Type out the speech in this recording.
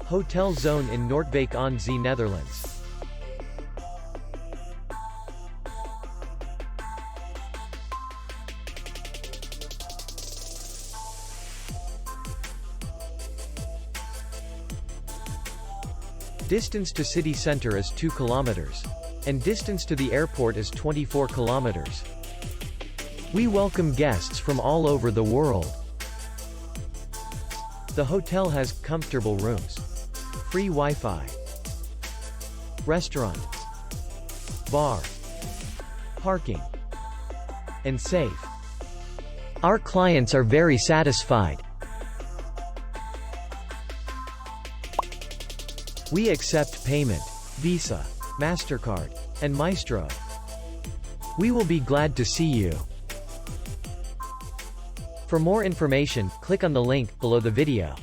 Hotel Zonne in Noordwijk aan Zee, Netherlands. Distance to city center is 2 kilometers. And distance to the airport is 24 kilometers. We welcome guests from all over the world. The hotel has comfortable rooms, free Wi-Fi, restaurant, bar, parking, and safe. Our clients are very satisfied. We accept payment, Visa, MasterCard, and Maestro. We will be glad to see you. For more information, click on the link below the video.